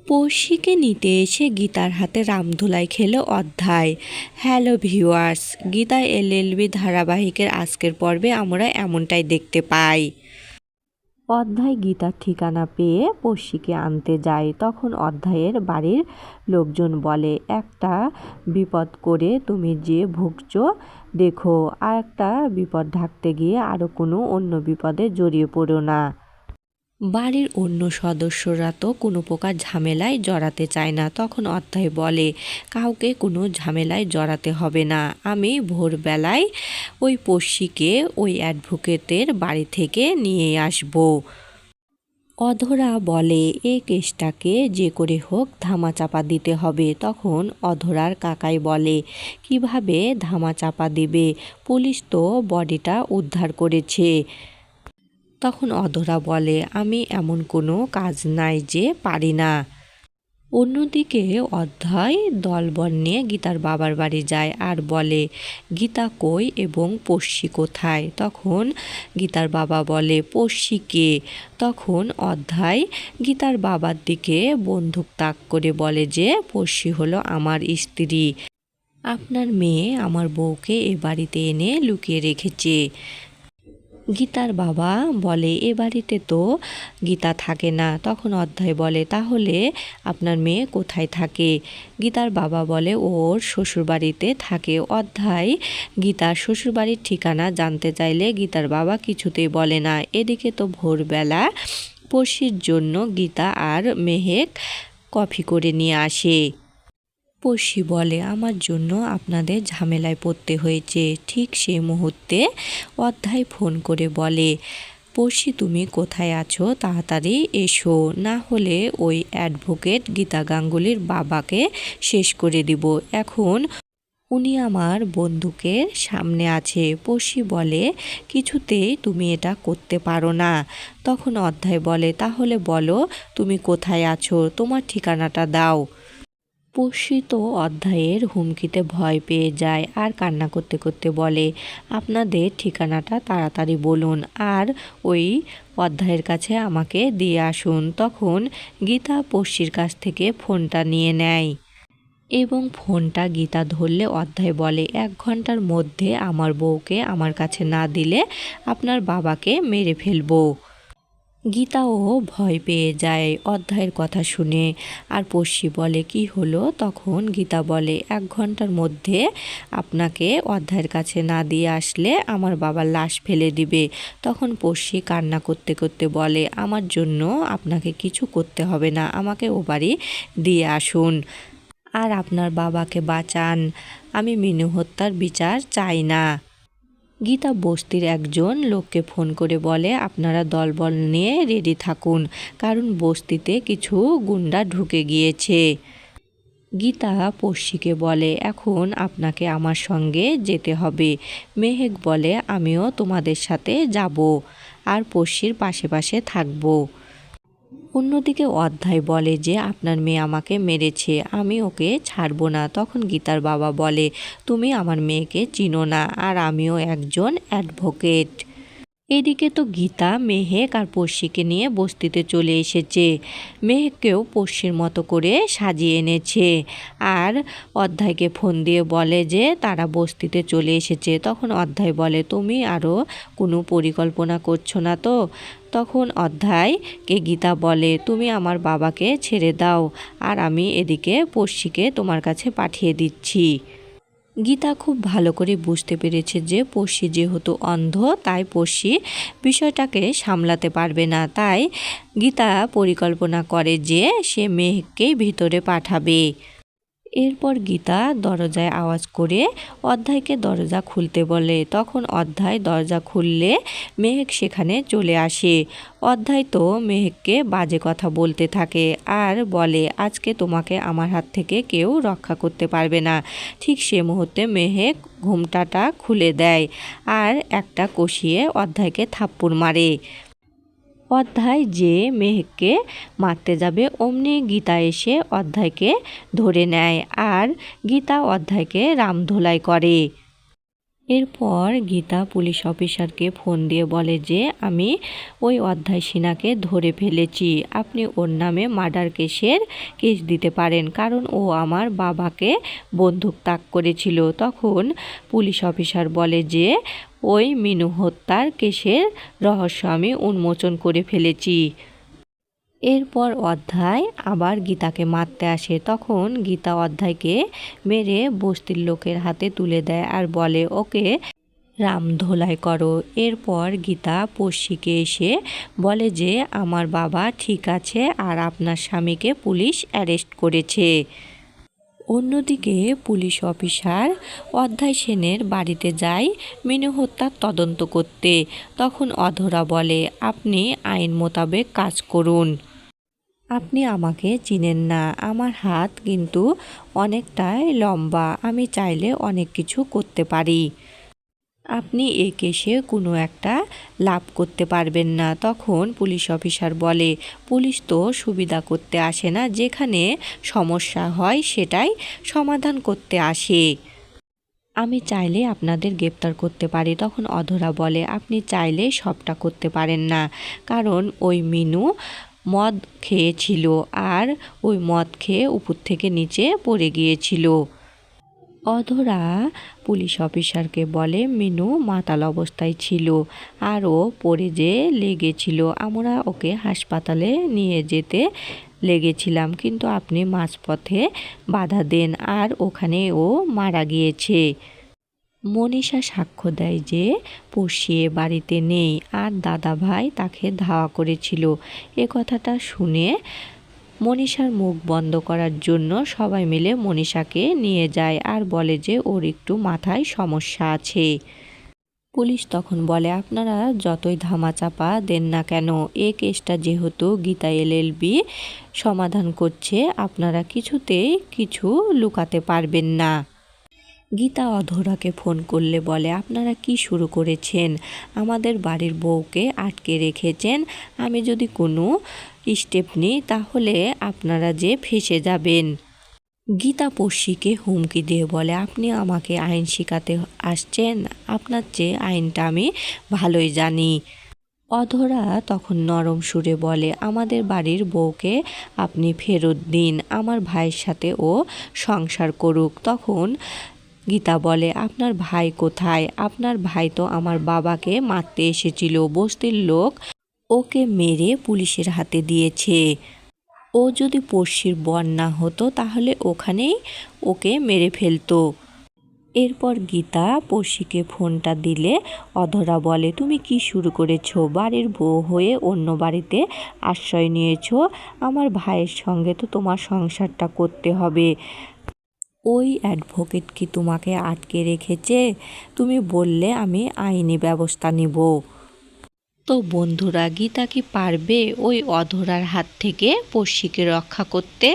পড়শিকে নিতে এসে গীতার হাতে রামধুলাই খেলো অধ্যায়। হ্যালো ভিউয়ার্স, গীতা এলএলবি ধারাবাহিকের আজকের পর্বে আমরা এমনটাই দেখতে পাই। অধ্যায় গীতার ঠিকানা পেয়ে পড়শিকে আনতে যায়। তখন অধ্যায়ের বাড়ির লোকজন বলে, একটা বিপদ করে তুমি যে ভুগছো দেখো, আর একটা বিপদ ঢাকতে গিয়ে আরও কোনো অন্য বিপদে জড়িয়ে পড়ো না। বাড়ির অন্য সদস্যরা তো কোনো প্রকার ঝামেলায় জড়াতে চায় না। তখন অধ্যায় বলে, কাউকে কোনো ঝামেলায় জড়াতে হবে না। আমি ভোরবেলায় ওই পড়শিকে ওই অ্যাডভোকেটের বাড়ি থেকে নিয়ে আসবো। অধরা বলে, এই কেসটাকে যে করে হোক ধামাচাপা দিতে হবে। তখন অধরার কাকাই বলে, কিভাবে ধামাচাপা দিবে? পুলিশ তো বডিটা উদ্ধার করেছে। তখন অধরা বলে, আমি এমন কোনো কাজ নাই যে পারি না। অন্যদিকে অধ্যায় দলবল নিয়ে গীতার বাবার বাড়ি যায় আর বলে, গীতা কই এবং পড়শি কোথায়? তখন গীতার বাবা বলে, পড়শি কে? তখন অধ্যায় গীতার বাবার দিকে বন্দুক তাক করে বলে যে, পড়শি হলো আমার স্ত্রী। আপনার মেয়ে আমার বউকে এ বাড়িতে এনে লুকিয়ে রেখেছে। গীতার বাবা বলে, এ বাড়িতে তো গীতা থাকে না। তখন অধ্যায় বলে, তাহলে আপনার মেয়ে কোথায় থাকে? গীতার বাবা বলে, ওর শ্বশুরবাড়িতে থাকে। অধ্যায় গীতার শ্বশুরবাড়ির ঠিকানা জানতে চাইলে গীতার বাবা কিছুতেই বলে না। এদিকে তো ভোরবেলা পড়শির জন্য গীতা আর মেহেক কফি করে নিয়ে আসে। পড়শি বলে, আমার জন্য আপনাদের ঝামেলায় পড়তে হয়েছে। ঠিক সেই মুহূর্তে অধ্যায় ফোন করে বলে, পড়শি তুমি কোথায় আছো? তাড়াতাড়ি এসো, না হলে ওই অ্যাডভোকেট গীতা গাঙ্গুলির বাবাকে শেষ করে দিব। এখন উনি আমার বন্দুকের সামনে আছে। পড়শি বলে, কিছুতেই তুমি এটা করতে পারো না। তখন অধ্যায় বলে, তাহলে বলো তুমি কোথায় আছো, তোমার ঠিকানাটা দাও। পড়শি তো অধ্যায়ের হুমকিতে ভয় পেয়ে যায় আর কান্না করতে করতে বলে, আপনাদের ঠিকানাটা তাড়াতাড়ি বলুন আর ওই অধ্যায়ের কাছে আমাকে দিয়ে আসুন। তখন গীতা পড়শির কাছ থেকে ফোনটা নিয়ে নেয় এবং ফোনটা গীতা ধরলে অধ্যায় বলে, 1 ঘন্টার মধ্যে আমার বউকে আমার কাছে না দিলে আপনার বাবাকে মেরে ফেলবো। গীতাও ভয় পেয়ে যায় অধ্যায়ের কথা শুনে। আর পড়শি বলে, কি হলো? তখন গীতা বলে, 1 ঘন্টার মধ্যে আপনাকে অধ্যায়ের কাছে না দিয়ে আসলে আমার বাবার লাশ ফেলে দিবে। তখন পড়শি কান্না করতে করতে বলে, আমার জন্য আপনাকে কিছু করতে হবে না, আমাকে ও বাড়ি দিয়ে আসুন আর আপনার বাবাকে বাঁচান। আমি মিনু হত্যার বিচার চাই না। গীতা বস্তির একজন লোককে ফোন করে বলে, আপনারা দলবল নিয়ে রেডি থাকুন, কারণ বস্তিতে কিছু গুন্ডা ঢুকে গিয়েছে। গীতা পড়শিকে বলে, এখন আপনাকে আমার সঙ্গে যেতে হবে। মেহেক বলে, আমিও তোমাদের সাথে যাব আর পড়শির পাশে পাশে থাকবো। অন্যদিকে অধ্যায় বলে যে, আপনার মেয়ে আমাকে মেরেছে, আমি ওকে ছাড়বো না। তখন গীতার বাবা বলে, তুমি আমার মেয়েকে চিনো না আর আমিও একজন অ্যাডভোকেট। এদিকে তো গীতা মেহেক আর পড়শিকে নিয়ে বস্তিতে চলে এসেছে। মেহেককেও পড়শির মতো করে সাজিয়ে এনেছে আর অধ্যায়কে ফোন দিয়ে বলে যে তারা বস্তিতে চলে এসেছে। তখন অধ্যায় বলে, তুমি আরও কোনো পরিকল্পনা করছো না তো? তখন অধ্যায়কে গীতা বলে, তুমি আমার বাবাকে ছেড়ে দাও আর আমি এদিকে পড়শিকে তোমার কাছে পাঠিয়ে দিচ্ছি। গীতা খুব ভালো করে বুঝতে পেরেছে যে পড়শি যেহেতু অন্ধ, তাই পড়শি বিষয়টাকে সামলাতে পারবে না। তাই গীতা পরিকল্পনা করে যে সে মেহেককেই ভিতরে পাঠাবে। এরপর গীতা দরজায় আওয়াজ করে অধ্যায়কে দরজা খুলতে বলে। তখন অধ্যায় দরজা খুললে মেহেক সেখানে চলে আসে। অধ্যায় তো মেহেককে বাজে কথা বলতে থাকে আর বলে, আজকে তোমাকে আমার হাত থেকে কেউ রক্ষা করতে পারবে না। ঠিক সে মুহূর্তে মেহেক ঘোমটাটা খুলে দেয় আর একটা কষিয়ে অধ্যায়কে থাপ্পড় মারে। অধ্যায় যে মেহেককে মারতে যাবে অমনি গীতা এসে অধ্যায়কে ধরে নেয় আর গীতা অধ্যায়কে রামধোলাই করে। এরপর গীতা পুলিশ অফিসারকে ফোন দিয়ে বলে যে আমি ওই অধ্যায় সিনহাকে ধরে ফেলেছি, আপনি ওর নামে মার্ডার কেস দিতে পারেন, কারণ ও আমার বাবাকে বন্দুক তাক করেছিল। তখন পুলিশ অফিসার বলে যে ওই মিনু হত্যার কেসের রহস্য আমি উন্মোচন করে ফেলেছি। এরপর অধ্যায় আবার গীতাকে মারতে আসে। তখন গীতা অধ্যায়কে মেরে বস্তির লোকের হাতে তুলে দেয় আর বলে ওকে রামধোলাই করো। এরপর গীতা পড়শিকে এসে বলে যে আমার বাবা ঠিক আছে আর আপনার স্বামীকে পুলিশ অ্যারেস্ট করেছে। অন্যদিকে পুলিশ অফিসার অধ্যায় সেনের বাড়িতে যায় মিনু হত্যার তদন্ত করতে। তখন অধরা বলে আপনি আইন মোতাবেক কাজ করুন, আপনি আমাকে চিনেন না, আমার হাত কিন্তু অনেকটাই লম্বা, আমি চাইলে অনেক কিছু করতে পারি, আপনি এই কেসে কোনো একটা লাভ করতে পারবেন না। তখন পুলিশ অফিসার বলে পুলিশ তো সুবিধা করতে আসে না, যেখানে সমস্যা হয় সেটাই সমাধান করতে আসে, আমি চাইলে আপনাদের গ্রেপ্তার করতে পারি। তখন অধরা বলে আপনি চাইলে সবটা করতে পারেন না, কারণ ওই মিনু মদ খেয়েছিল আর ওই মদ খেয়ে উপর থেকে নিচে পড়ে গিয়েছিল। অধরা পুলিশ অফিসারকে বলে মিনু মাতাল অবস্থায় ছিল আর ও পড়ে যে লেগেছিল, আমরা ওকে হাসপাতালে নিয়ে যেতে লেগেছিলাম, কিন্তু আপনি মাঝপথে বাধা দেন আর ওখানে ও মারা গিয়েছে। মনীষা সাক্ষ্য দেয় যে পড়শি বাড়িতে নেই আর দাদা ভাই তাকে ধাওয়া করেছিল। এ কথাটা শুনে মনীষার মুখ বন্ধ করার জন্য সবাই মিলে মনীষাকে নিয়ে যায় আর বলে যে ওর একটু মাথায় সমস্যা আছে। পুলিশ তখন বলে আপনারা যতই ধামাচাপা দেন না কেন, এ কেসটা যেহেতু গীতা এলএলবি সমাধান করছে, আপনারা কিছুতেই কিছু লুকাতে পারবেন না। গীতা অধরাকে ফোন করলে বলে আপনারা কি শুরু করেছেন, আমাদের বাড়ির বউকে আটকে রেখেছেন, আমি যদি কোনো স্টেপ নিই তাহলে আপনারা যে ফেঁসে যাবেন। গীতা পড়শিকে হুমকি দিয়ে বলে আপনি আমাকে আইন শেখাতে আসছেন, আপনার চেয়ে আইনটা আমি ভালোই জানি। অধরা তখন নরম সুরে বলে আমাদের বাড়ির বউকে আপনি ফেরত দিন, আমার ভাইয়ের সাথে ও সংসার করুক। তখন গীতা বলে আপনার ভাই কোথায়, আপনার ভাই তো আমার বাবাকে মারতে এসেছিল, বস্তির লোক ওকে মেরে পুলিশের হাতে দিয়েছে, ও যদি পড়শির বর না হতো তাহলে ওখানেই ওকে মেরে ফেলতো। এরপর গীতা পড়শিকে ফোনটা দিলে অধরা বলে তুমি কি শুরু করেছো, বাড়ির বউ হয়ে অন্য বাড়িতে আশ্রয় নিয়েছো, আমার ভাইয়ের সঙ্গে তো তোমার সংসারটা করতে হবে, ওই অ্যাডভোকেট কি তোমাকে আটকে রেখেছে, তুমি বললে আমি আইনি ব্যবস্থা নিব। তো বন্ধুরা, গীতা কি পারবে ওই অধরার হাত থেকে পড়শিকে রক্ষা করতে?